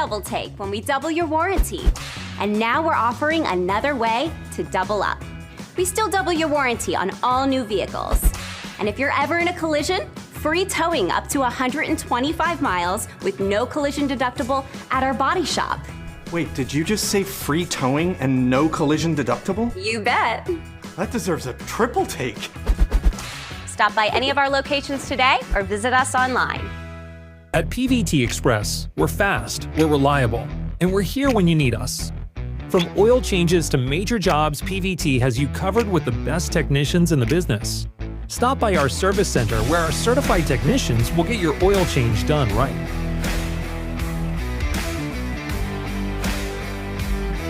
double take when we double your warranty. And now we're offering another way to double up. We still double your warranty on all new vehicles. And if you're ever in a collision, free towing up to 125 miles with no collision deductible at our body shop. Wait, did you just say free towing and no collision deductible? You bet. That deserves a triple take. Stop by any of our locations today or visit us online. At PVT Express, we're fast, we're reliable, and we're here when you need us. From oil changes to major jobs, PVT has you covered with the best technicians in the business. Stop by our service center where our certified technicians will get your oil change done right.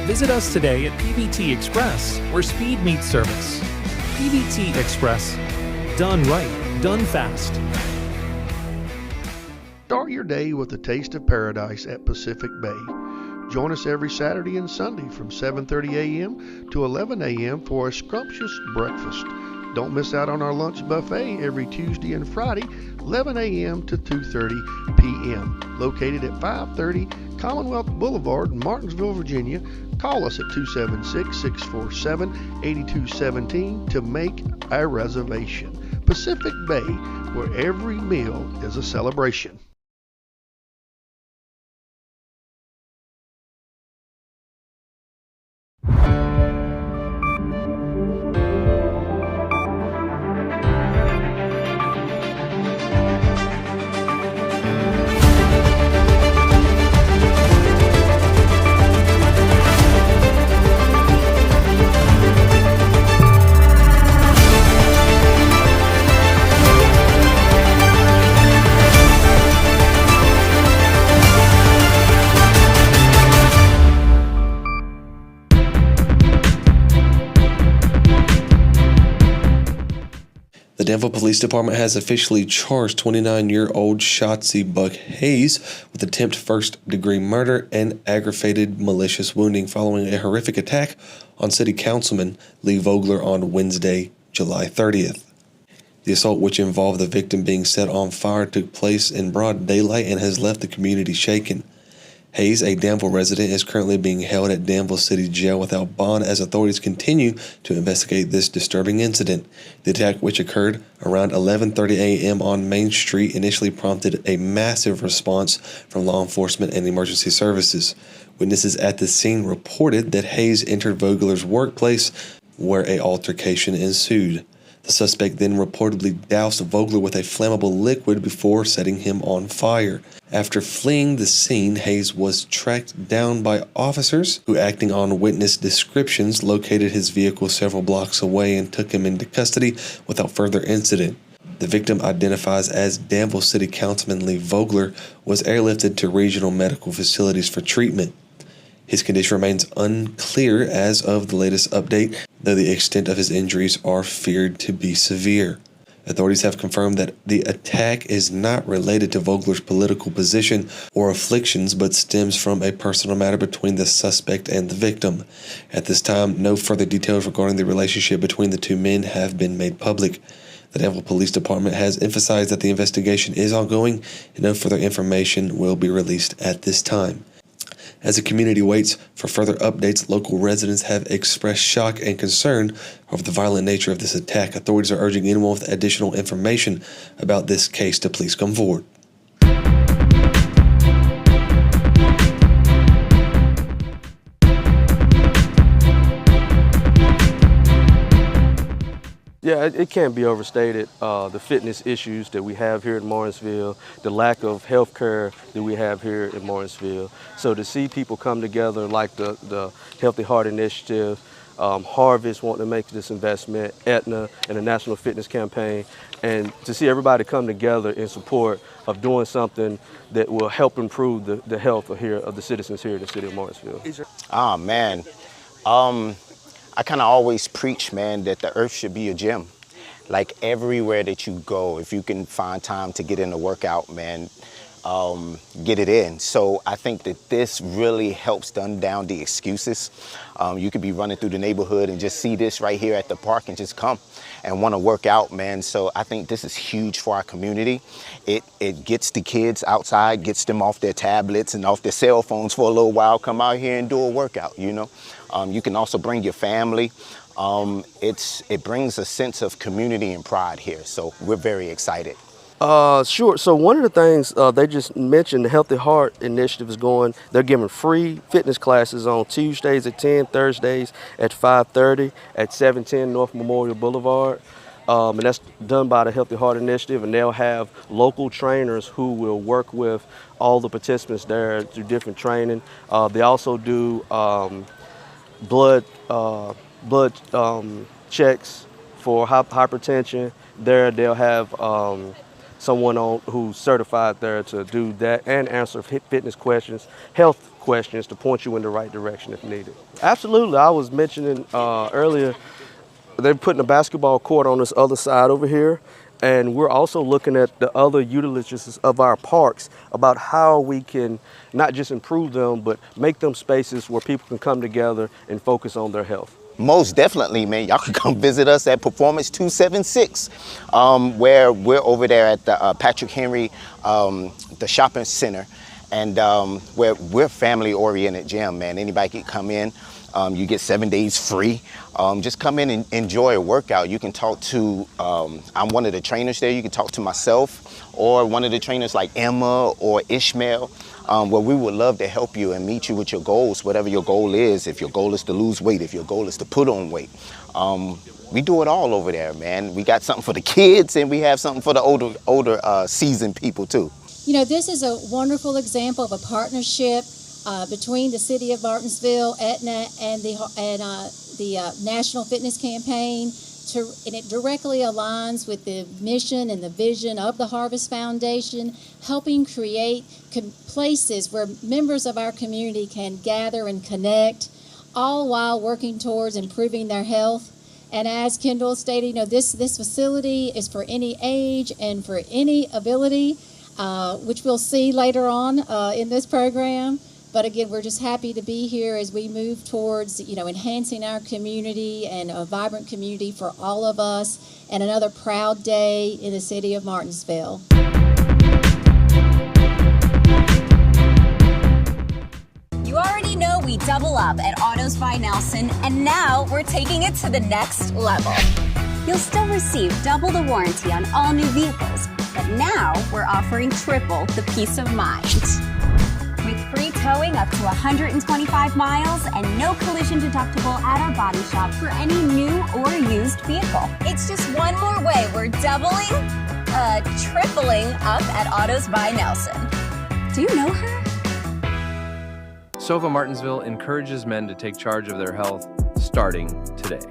Visit us today at PVT Express, where speed meets service. PVT Express. Done right, done fast. Start your day with a taste of paradise at Pacific Bay. Join us every Saturday and Sunday from 7:30 a.m. to 11 a.m. for a scrumptious breakfast. Don't miss out on our lunch buffet every Tuesday and Friday, 11 a.m. to 2:30 p.m. Located at 530 Commonwealth Boulevard in Martinsville, Virginia. Call us at 276-647-8217 to make a reservation. Pacific Bay, where every meal is a celebration. The Danville Police Department has officially charged 29-year-old Shotzi Buck Hayes with attempt first-degree murder and aggravated malicious wounding following a horrific attack on City Councilman Lee Vogler on Wednesday, July 30th. The assault, which involved the victim being set on fire, took place in broad daylight and has left the community shaken. Hayes, a Danville resident, is currently being held at Danville City Jail without bond as authorities continue to investigate this disturbing incident. The attack, which occurred around 11:30 a.m. on Main Street, initially prompted a massive response from law enforcement and emergency services. Witnesses at the scene reported that Hayes entered Vogler's workplace, where an altercation ensued. The suspect then reportedly doused Vogler with a flammable liquid before setting him on fire. After fleeing the scene, Hayes was tracked down by officers who, acting on witness descriptions, located his vehicle several blocks away and took him into custody without further incident. The victim, identifies as Danville City Councilman Lee Vogler, was airlifted to regional medical facilities for treatment. His condition remains unclear as of the latest update, though the extent of his injuries are feared to be severe. Authorities have confirmed that the attack is not related to Vogler's political position or afflictions, but stems from a personal matter between the suspect and the victim. At this time, no further details regarding the relationship between the two men have been made public. The Danville Police Department has emphasized that the investigation is ongoing and no further information will be released at this time. As the community waits for further updates, local residents have expressed shock and concern over the violent nature of this attack. Authorities are urging anyone with additional information about this case to please come forward. Yeah, it can't be overstated, the fitness issues that we have here in Morrinsville, the lack of health care that we have here in Morrinsville. So to see people come together like the Healthy Heart Initiative, Harvest wanting to make this investment, Aetna and the National Fitness Campaign, and to see everybody come together in support of doing something that will help improve the health of the citizens here in the city of Morrinsville. Oh, man. I kind of always preach, man, that the earth should be a gym. Like everywhere that you go, if you can find time to get in a workout, man, get it in. So I think that this really helps dumb down the excuses. You could be running through the neighborhood and just see this right here at the park and just come and want to work out, man. So I think this is huge for our community. It gets the kids outside, gets them off their tablets and off their cell phones for a little while, come out here and do a workout, you know. You can also bring your family. It brings a sense of community and pride here. So we're very excited. Sure. So one of the things they just mentioned, the Healthy Heart Initiative is going. They're giving free fitness classes on Tuesdays at 10, Thursdays at 5:30 at 710 North Memorial Boulevard. And that's done by the Healthy Heart Initiative, and they'll have local trainers who will work with all the participants there through different training. They also do blood checks for hypertension. They'll have someone on who's certified there to do that and answer fitness questions, health questions to point you in the right direction if needed. Absolutely. I was mentioning earlier, they're putting a basketball court on this other side over here, and we're also looking at the other utilities of our parks about how we can not just improve them, but make them spaces where people can come together and focus on their health. Most definitely, man. Y'all can come visit us at Performance 276, where we're over there at the Patrick Henry, the shopping center, and where we're family-oriented gym, man. Anybody can come in. You get 7 days free. Just come in and enjoy a workout. You can talk to, I'm one of the trainers there. You can talk to myself or one of the trainers like Emma or Ishmael. Where we would love to help you and meet you with your goals, whatever your goal is. If your goal is to lose weight, if your goal is to put on weight. We do it all over there, man. We got something for the kids and we have something for the older seasoned people too. You know, this is a wonderful example of a partnership between the City of Martinsville, Aetna, and the National Fitness Campaign. And it directly aligns with the mission and the vision of the Harvest Foundation, helping create places where members of our community can gather and connect, all while working towards improving their health. And as Kendall stated, you know, this facility is for any age and for any ability, which we'll see later on in this program. But again, we're just happy to be here as we move towards, you know, enhancing our community and a vibrant community for all of us, and another proud day in the city of Martinsville. You already know we double up at Autos by Nelson, and now we're taking it to the next level. You'll still receive double the warranty on all new vehicles, but now we're offering triple the peace of mind. With free towing up to 125 miles and no collision deductible at our body shop for any new or used vehicle. It's just one more way we're tripling up at Autos by Nelson. Do you know her? SOVA Martinsville encourages men to take charge of their health starting today.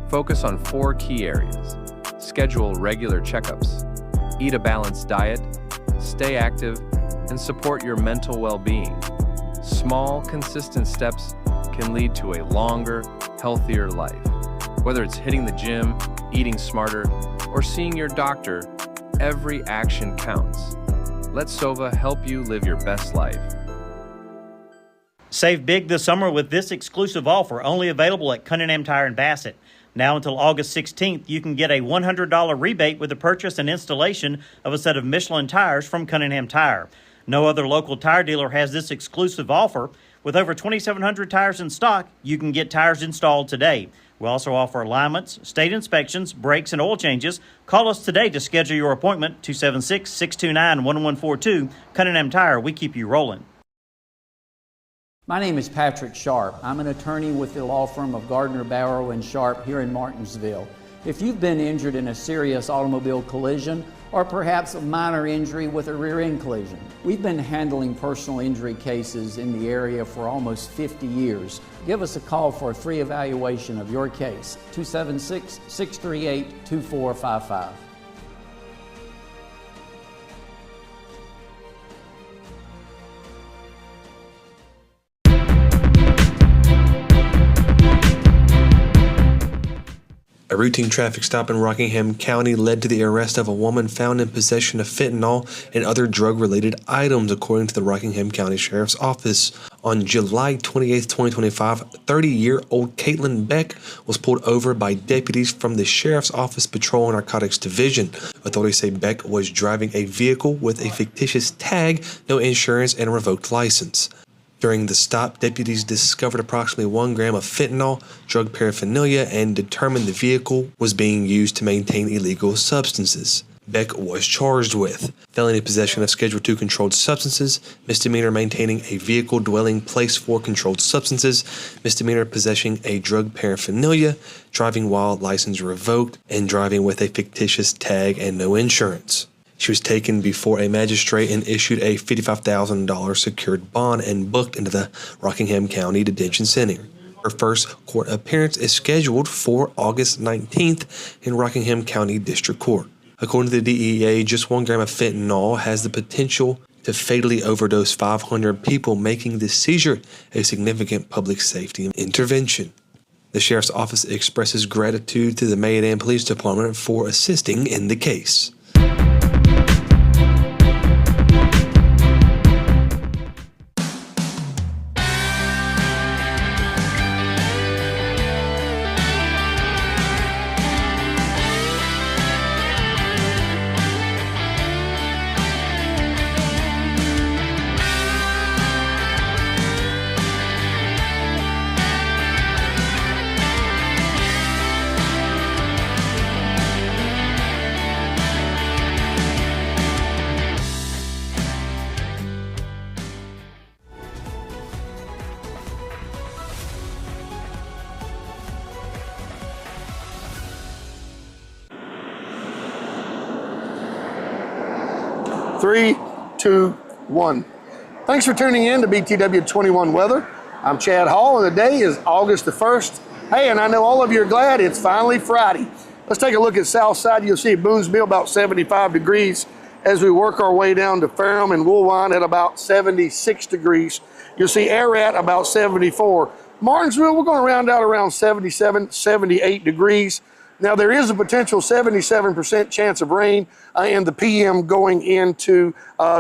Focus on 4 key areas. Schedule regular checkups, eat a balanced diet, stay active, and support your mental well-being. Small, consistent steps can lead to a longer, healthier life. Whether it's hitting the gym, eating smarter, or seeing your doctor, every action counts. Let SOVA help you live your best life. Save big this summer with this exclusive offer, only available at Cunningham Tire in Bassett. Now until August 16th, you can get a $100 rebate with the purchase and installation of a set of Michelin tires from Cunningham Tire. No other local tire dealer has this exclusive offer. With over 2,700 tires in stock, you can get tires installed today. We also offer alignments, state inspections, brakes, and oil changes. Call us today to schedule your appointment, 276-629-1142. Cunningham Tire, we keep you rolling. My name is Patrick Sharp. I'm an attorney with the law firm of Gardner, Barrow & Sharp here in Martinsville. If you've been injured in a serious automobile collision, or perhaps a minor injury with a rear end collision. We've been handling personal injury cases in the area for almost 50 years. Give us a call for a free evaluation of your case, 276-638-2455. A routine traffic stop in Rockingham County led to the arrest of a woman found in possession of fentanyl and other drug-related items, according to the Rockingham County Sheriff's Office. On July 28, 2025, 30-year-old Caitlin Beck was pulled over by deputies from the Sheriff's Office Patrol and Narcotics Division. Authorities say Beck was driving a vehicle with a fictitious tag, no insurance, and a revoked license. During the stop, deputies discovered approximately 1 gram of fentanyl, drug paraphernalia, and determined the vehicle was being used to maintain illegal substances. Beck was charged with felony possession of Schedule II controlled substances, misdemeanor maintaining a vehicle dwelling place for controlled substances, misdemeanor possessing a drug paraphernalia, driving while license revoked, and driving with a fictitious tag and no insurance. She was taken before a magistrate and issued a $55,000 secured bond and booked into the Rockingham County Detention Center. Her first court appearance is scheduled for August 19th in Rockingham County District Court. According to the DEA, just 1 gram of fentanyl has the potential to fatally overdose 500 people, making this seizure a significant public safety intervention. The Sheriff's Office expresses gratitude to the Mayodan Police Department for assisting in the case. Three, two, one. Thanks for tuning in to BTW21 Weather. I'm Chad Hall, and the day is August the 1st. Hey, and I know all of you are glad it's finally Friday. Let's take a look at Southside. You'll see Boonesville about 75 degrees as we work our way down to Ferrum and Woolwine at about 76 degrees. You'll see Ararat about 74. Martinsville, we're going to round out around 77, 78 degrees. Now, there is a potential 77% chance of rain in the PM going into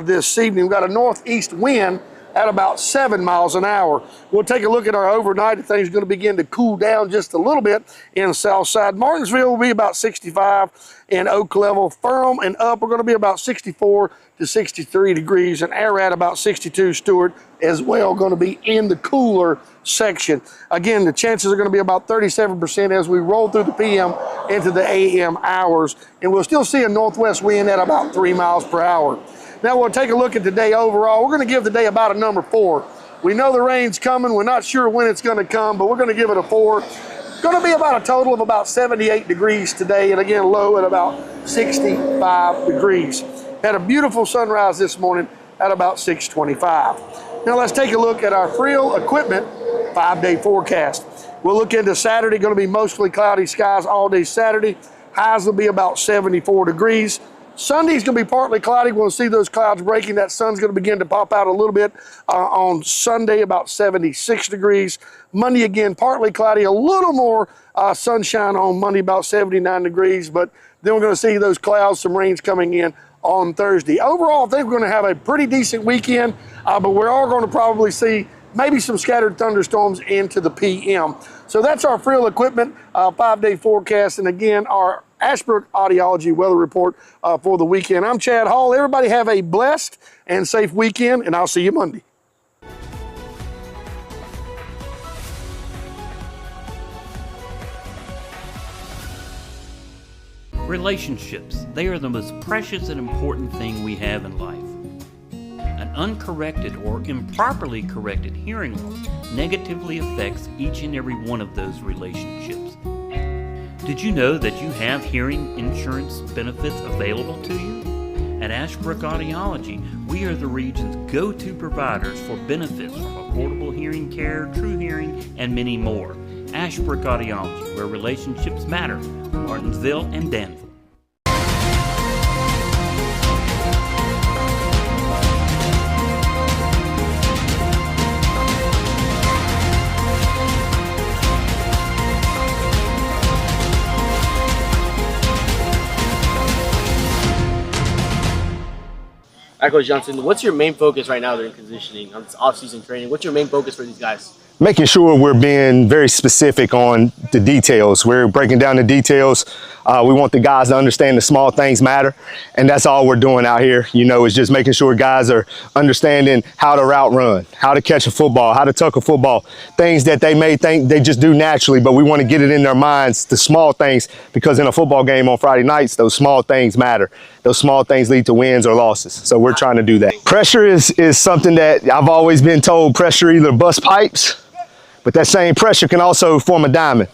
this evening. We've got a northeast wind at about 7 miles an hour. We'll take a look at our overnight. Things are going to begin to cool down just a little bit in Southside. Martinsville will be about 65 in Oak Level. Ferrum and up, we're going to be about 64 to 63 degrees, and Ararat about 62. Stewart as well going to be in the cooler section. Again, the chances are going to be about 37% as we roll through the PM into the AM hours, and we'll still see a northwest wind at about 3 miles per hour. Now we'll take a look at the day overall. We're going to give the day about a number 4. We know the rain's coming. We're not sure when it's going to come, but we're going to give it a 4. Going to be about a total of about 78 degrees today, and again, low at about 65 degrees. Had a beautiful sunrise this morning at about 6:25. Now let's take a look at our Friel Equipment 5-day forecast. We'll look into Saturday. Going to be mostly cloudy skies all day Saturday. Highs will be about 74 degrees. Sunday's going to be partly cloudy. We'll see those clouds breaking. That sun's going to begin to pop out a little bit on Sunday, about 76 degrees. Monday, again, partly cloudy, a little more sunshine on Monday, about 79 degrees. But then we're going to see those clouds, some rains coming in on Thursday. Overall, I think we're going to have a pretty decent weekend, but we're all going to probably see maybe some scattered thunderstorms into the PM. So that's our Friel Equipment 5-day forecast. And again, our Ashbrook Audiology weather report for the weekend. I'm Chad Hall. Everybody have a blessed and safe weekend, and I'll see you Monday. Relationships, they are the most precious and important thing we have in life. An uncorrected or improperly corrected hearing loss negatively affects each and every one of those relationships. Did you know that you have hearing insurance benefits available to you? At Ashbrook Audiology, we are the region's go-to providers for benefits from affordable hearing care, true hearing, and many more. Ashbrook Audiology, where relationships matter, Martinsville and Danville. right, Coach Johnson, what's your main focus right now during conditioning, on off-season training? What's your main focus for these guys? Making sure we're being very specific on the details. We're breaking down the details. We want the guys to understand the small things matter, and that's all we're doing out here. You know, is just making sure guys are understanding how to route run, how to catch a football, how to tuck a football, things that they may think they just do naturally, but we want to get it in their minds, the small things, because in a football game on Friday nights, those small things matter. Those small things lead to wins or losses. So we're trying to do that. Pressure is something that I've always been told, pressure either busts pipes, but that same pressure can also form a diamond.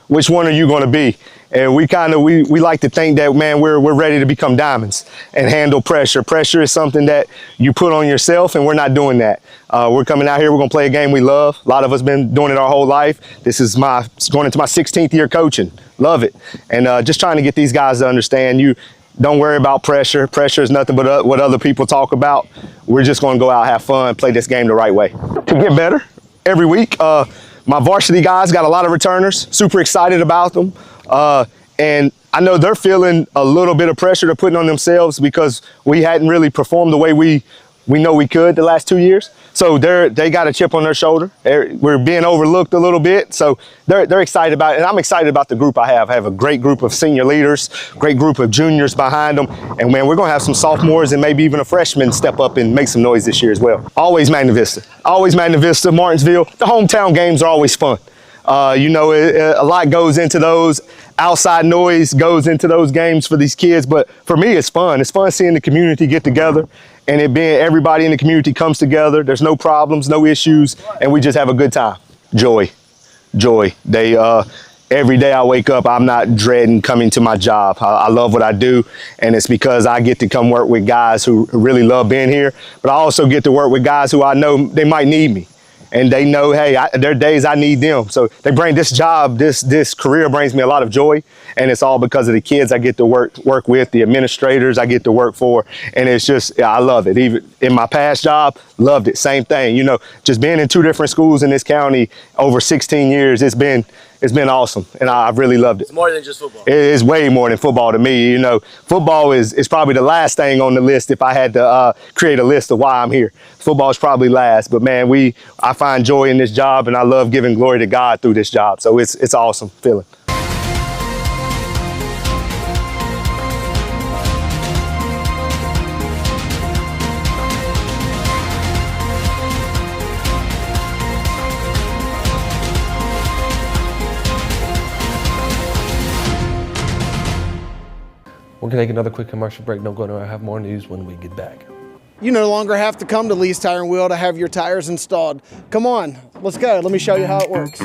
Which one are you going to be? And we like to think that, man, we're ready to become diamonds and handle pressure. Pressure is something that you put on yourself, and we're not doing that. We're coming out here, we're going to play a game we love. A lot of us been doing it our whole life. This is going into my 16th year coaching. Love it. And just trying to get these guys to understand, you don't worry about pressure. Pressure is nothing but what other people talk about. We're just going to go out, have fun, play this game the right way. To get better every week, my varsity guys got a lot of returners, super excited about them. And I know they're feeling a little bit of pressure they're putting on themselves because we hadn't really performed the way we know we could the last 2 years. So they got a chip on their shoulder. We're being overlooked a little bit. So they're excited about it. And I'm excited about the group I have. I have a great group of senior leaders, great group of juniors behind them. And man, we're going to have some sophomores and maybe even a freshman step up and make some noise this year as well. Always Magna Vista. Always Magna Vista, Martinsville. The hometown games are always fun. You know, a lot goes into those. Outside noise goes into those games for these kids, but for me, it's fun. It's fun seeing the community get together, and it being everybody in the community comes together. There's no problems, no issues, and we just have a good time. Joy. Every day I wake up, I'm not dreading coming to my job. I love what I do, and it's because I get to come work with guys who really love being here, but I also get to work with guys who I know they might need me. And they know, hey, there are days I need them. So they bring this job, this career brings me a lot of joy. And it's all because of the kids I get to work with, the administrators I get to work for. And it's just, I love it. Even in my past job, loved it. Same thing. You know, just being in 2 different schools in this county over 16 years, it's been awesome. And I've really loved it. It's more than just football. It's way more than football to me. You know, football is probably the last thing on the list if I had to create a list of why I'm here. Football is probably last. But man, I find joy in this job, and I love giving glory to God through this job. So it's an awesome feeling. We're going to take another quick commercial break. Don't go anywhere. I have more news when we get back. You no longer have to come to Lee's Tire and Wheel to have your tires installed. Come on, let's go. Let me show you how it works.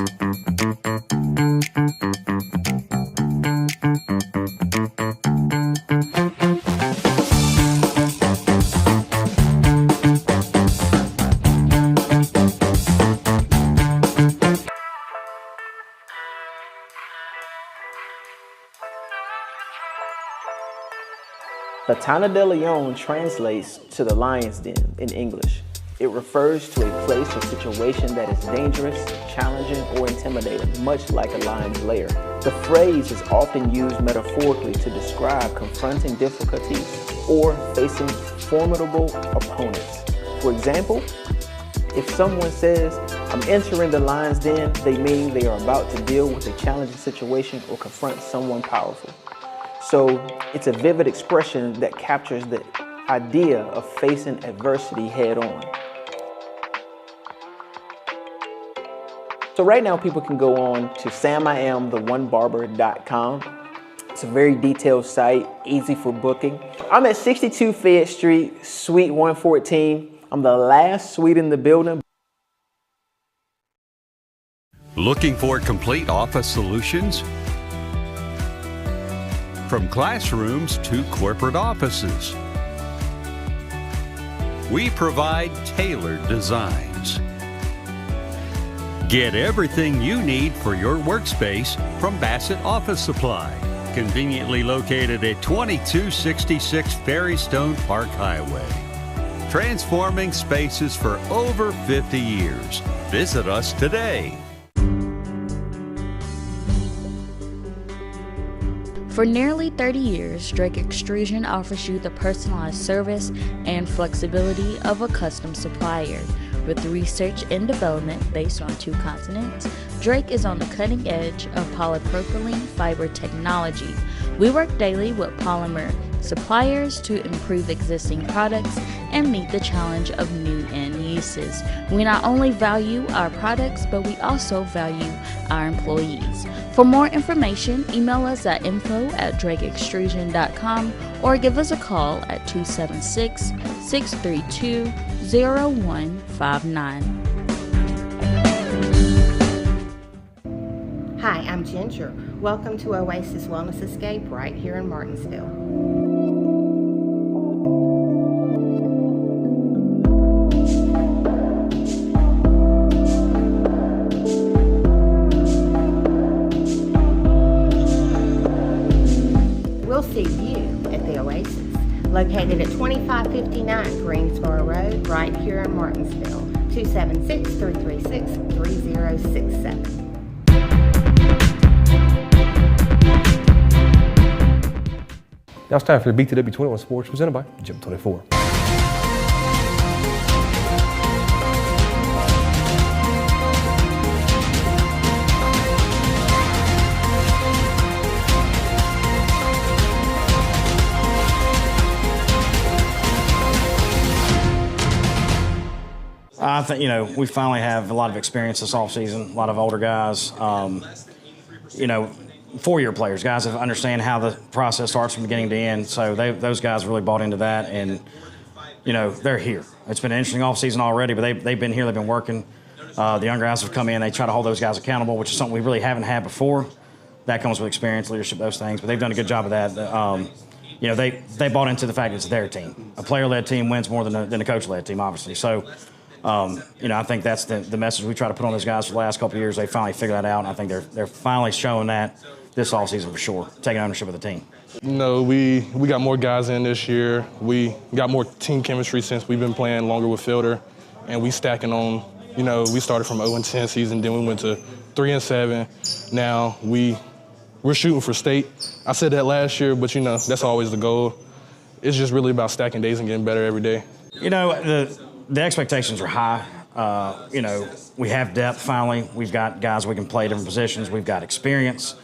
Latana de Leon translates to the lion's den in English. It refers to a place or situation that is dangerous, challenging, or intimidating, much like a lion's lair. The phrase is often used metaphorically to describe confronting difficulties or facing formidable opponents. For example, if someone says, "I'm entering the lion's den," they mean they are about to deal with a challenging situation or confront someone powerful. So it's a vivid expression that captures the idea of facing adversity head on. So right now people can go on to samiamtheonebarber.com. It's a very detailed site, easy for booking. I'm at 62 Fayette Street, Suite 114. I'm the last suite in the building. Looking for complete office solutions? From classrooms to corporate offices, we provide tailored designs. Get everything you need for your workspace from Bassett Office Supply, conveniently located at 2266 Ferrystone Park Highway. Transforming spaces for over 50 years. Visit us today. For nearly 30 years, Drake Extrusion offers you the personalized service and flexibility of a custom supplier. With research and development based on 2 continents, Drake is on the cutting edge of polypropylene fiber technology. We work daily with polymer suppliers to improve existing products and meet the challenge of new end uses. We not only value our products, but we also value our employees. For more information, email us at info@drakeextrusion.com or give us a call at 276-632-0159. Hi, I'm Ginger. Welcome to Oasis Wellness Escape right here in Martinsville. We'll see you at the Oasis, located at 2559 Greensboro Road, right here in Martinsville, 276-336-3067. Now it's time for the BTW21 Sports presented by Gym 24. I think, we finally have a lot of experience this offseason, a lot of older guys, 4-year players, guys that understand how the process starts from beginning to end. So those guys really bought into that, and, they're here. It's been an interesting offseason already, but they've been here, they've been working. The younger guys have come in, they try to hold those guys accountable, which is something we really haven't had before. That comes with experience, leadership, those things, but they've done a good job of that. They bought into the fact it's their team. A player-led team wins more than a coach-led team, obviously. So, I think that's the message we try to put on those guys for the last couple of years. They finally figured that out, and I think they're finally showing that this offseason for sure, taking ownership of the team. We got more guys in this year. We got more team chemistry since we've been playing longer with Fielder, and we stacking on. We started from 0-10 season, then we went to 3-7. Now we're shooting for state. I said that last year, but that's always the goal. It's just really about stacking days and getting better every day. The expectations are high. We have depth finally. We've got guys we can play different positions. We've got experience.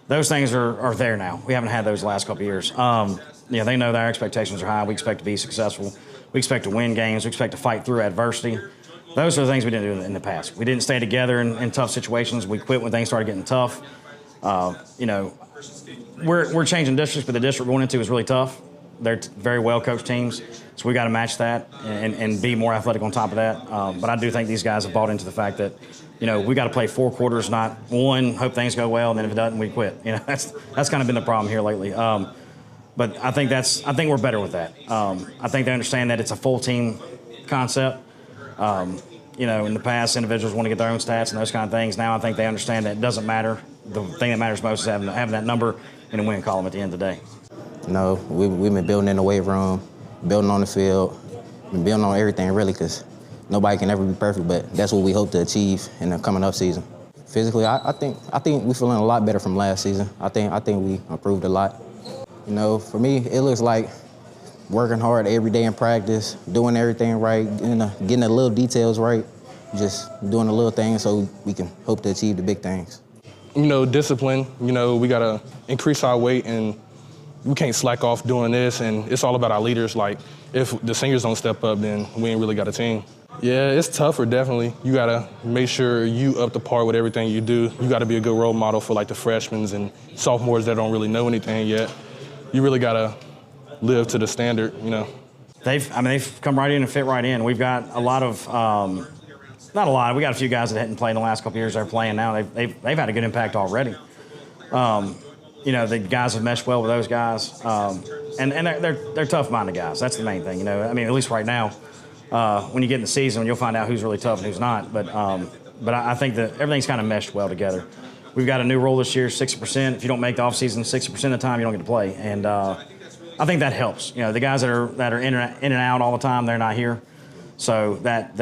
Those things are there now. We haven't had those the last couple of years. They know that our expectations are high. We expect to be successful. We expect to win games. We expect to fight through adversity. Those are the things we didn't do in the past. We didn't stay together in tough situations. We quit when things started getting tough. We're changing districts, but the district we're going into is really tough. They're very well-coached teams, so we got to match that and be more athletic on top of that. But I do think these guys have bought into the fact that, we got to play 4 quarters, not one, hope things go well, and then if it doesn't, we quit. That's kind of been the problem here lately. But I think we're better with that. I think they understand that it's a full team concept. In the past, individuals want to get their own stats and those kind of things. Now I think they understand that it doesn't matter. The thing that matters most is having that number in a win column at the end of the day. We've been building in the weight room, building on the field, been building on everything really, because nobody can ever be perfect, but that's what we hope to achieve in the coming up season. Physically, I think we're feeling a lot better from last season. I think we improved a lot. For me, it looks like working hard every day in practice, doing everything right, getting the little details right, just doing the little things so we can hope to achieve the big things. Discipline. We got to increase our weight, and we can't slack off doing this, and it's all about our leaders. Like, if the seniors don't step up, then we ain't really got a team. Yeah, it's tougher, definitely. You got to make sure you up to par with everything you do. You got to be a good role model for, the freshmen and sophomores that don't really know anything yet. You really got to live to the standard, They've come right in and fit right in. We've got a lot of, not a lot, we got a few guys that hadn't played in the last couple of years that are playing now. They've had a good impact already. The guys have meshed well with those guys, and they're tough-minded guys. That's the main thing, at least right now. When you get in the season, you'll find out who's really tough and who's not. But I think that everything's kind of meshed well together. We've got a new rule this year, 60%. If you don't make the offseason 60% of the time, you don't get to play. And I think that helps. The guys that are in and out all the time, they're not here. So that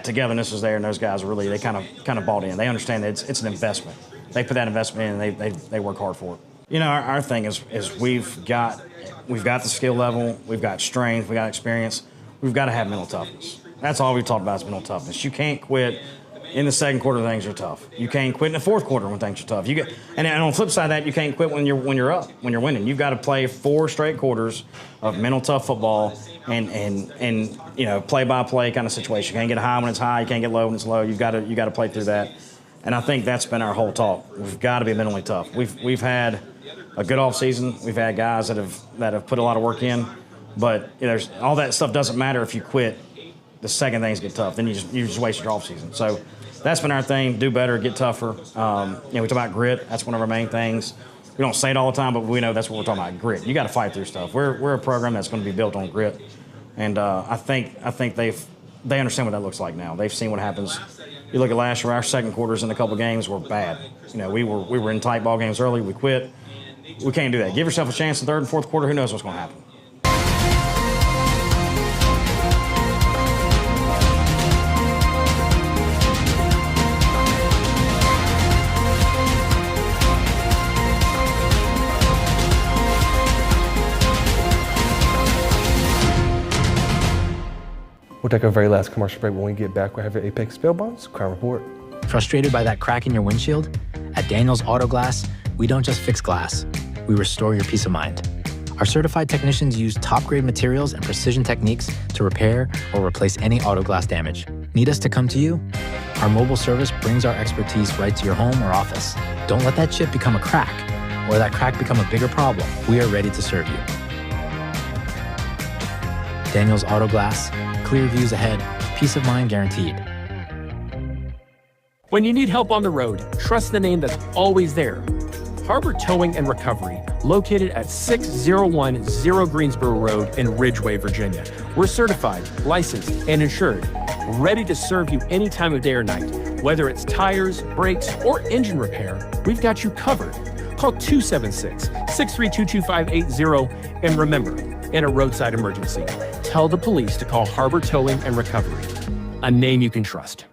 togetherness is there, and those guys really, they kind of bought in. They understand that it's an investment. they put that investment in and they work hard for it. You know, our thing is we've got the skill level, we've got strength, we got experience, we've got to have mental toughness. That's all we've talked about is mental toughness. You can't quit in the second quarter when things are tough. You can't quit in the fourth quarter when things are tough. And on the flip side of that, you can't quit when you're up, when you're winning. You've got to play 4 straight quarters of mental tough football and you know, play by play kind of situation. You can't get high when it's high, you can't get low when it's low. You got to play through that. And I think that's been our whole talk. We've got to be mentally tough. We've had a good off season. We've had guys that have put a lot of work in, but you know, all that stuff doesn't matter if you quit the second things get tough. Then you just waste your off season. So that's been our thing. Do better, get tougher. You know, we talk about grit. That's one of our main things. We don't say it all the time, but we know that's what we're talking about, grit. You got to fight through stuff. We're a program that's going to be built on grit, and I think they understand what that looks like now. They've seen what happens. You look at last year, our second quarters in a couple games were bad. You know, we were in tight ball games early. We quit. We can't do that. Give yourself a chance in third and fourth quarter. Who knows what's going to happen? We'll take our very last commercial break. When we get back, we'll have your Apex Bail Bonds Crime Report. Frustrated by that crack in your windshield? At Daniels Auto Glass, we don't just fix glass, we restore your peace of mind. Our certified technicians use top-grade materials and precision techniques to repair or replace any auto glass damage. Need us to come to you? Our mobile service brings our expertise right to your home or office. Don't let that chip become a crack, or that crack become a bigger problem. We are ready to serve you. Daniels Auto Glass, clear views ahead, peace of mind guaranteed. When you need help on the road, trust the name that's always there. Harbor Towing and Recovery, located at 6010 Greensboro Road in Ridgeway, Virginia. We're certified, licensed, and insured, ready to serve you any time of day or night. Whether it's tires, brakes, or engine repair, we've got you covered. Call 276-632-2580, and remember, in a roadside emergency, tell the police to call Harbor Towing and Recovery, a name you can trust.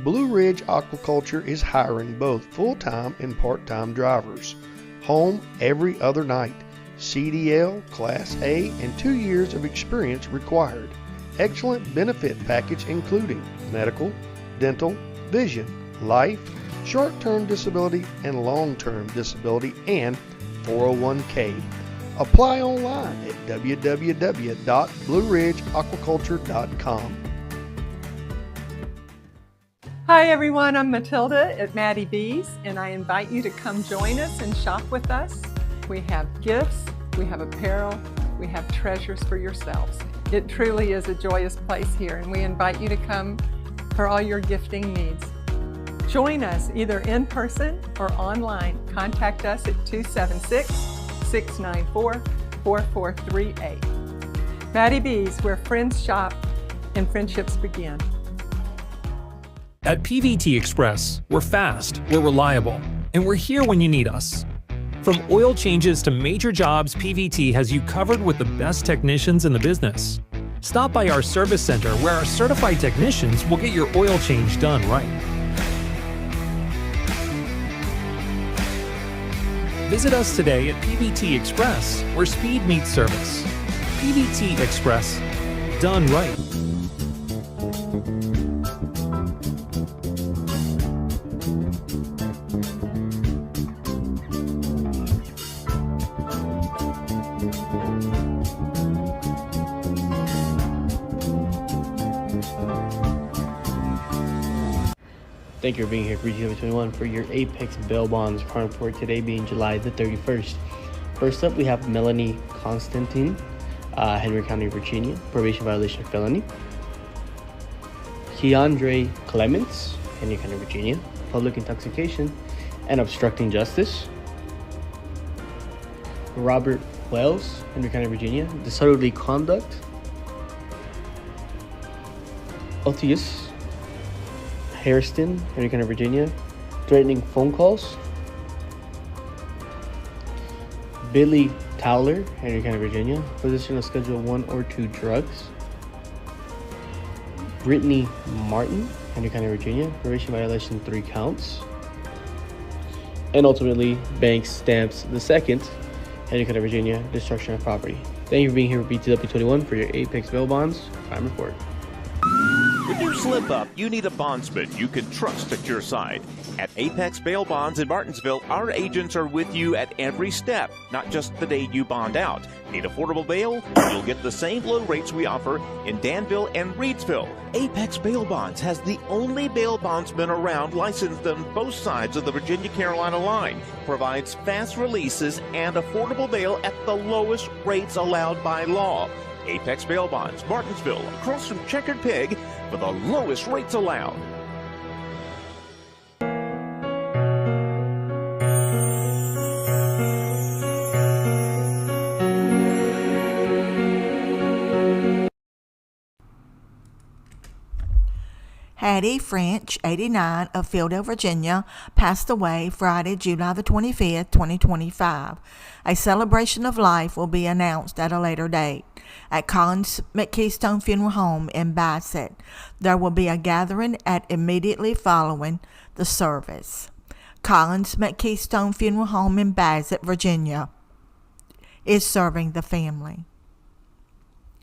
Blue Ridge Aquaculture is hiring both full-time and part-time drivers. Home every other night. CDL, Class A, and 2 years of experience required. Excellent benefit package including medical, dental, vision, life, short-term disability, and long-term disability, and 401k. Apply online at www.blueridgeaquaculture.com. Hi everyone, I'm Matilda at Maddie B's, and I invite you to come join us and shop with us. We have gifts, we have apparel, we have treasures for yourselves. It truly is a joyous place here, and we invite you to come for all your gifting needs. Join us either in person or online. Contact us at 276-694-4438. Maddie B's, where friends shop and friendships begin. At PVT Express, we're fast, we're reliable, and we're here when you need us. From oil changes to major jobs, PVT has you covered with the best technicians in the business. Stop by our service center where our certified technicians will get your oil change done right. Visit us today at PVT Express, where speed meets service. PVT Express, done right. Thank you for being here for BTW21 for your Apex Bail Bonds Crime Report, today being July the 31st. First up, we have Melanie Constantine, Henry County, Virginia, probation violation felony. Keandre Clements, Henry County, Virginia, public intoxication and obstructing justice. Robert Wells, Henry County, Virginia, disorderly conduct. Otius Hairston, Henry County, Virginia, threatening phone calls. Billy Towler, Henry County, Virginia, possession of Schedule 1 or 2 drugs. Brittany Martin, Henry County, Virginia, probation violation 3 counts. and ultimately bank stamps II, Henry County, Virginia, destruction of property. Thank you for being here with BTW21 for your Apex Bail Bonds Crime Report. When you slip up, you need a bondsman you can trust at your side. At Apex Bail Bonds in Martinsville, our agents are with you at every step, not just the day you bond out. Need affordable bail? You'll get the same low rates we offer in Danville and Reedsville. Apex Bail Bonds has the only bail bondsman around licensed on both sides of the Virginia-Carolina line. Provides fast releases and affordable bail at the lowest rates allowed by law. Apex Bail Bonds, Martinsville, across from Checkered Pig, for the lowest rates allowed. Hattie French, 89, of Fieldale, Virginia, passed away Friday, July the 25th, 2025. A celebration of life will be announced at a later date at Collins McKeystone Funeral Home in Bassett. There will be a gathering at immediately following the service. Collins McKeystone Funeral Home in Bassett, Virginia, is serving the family.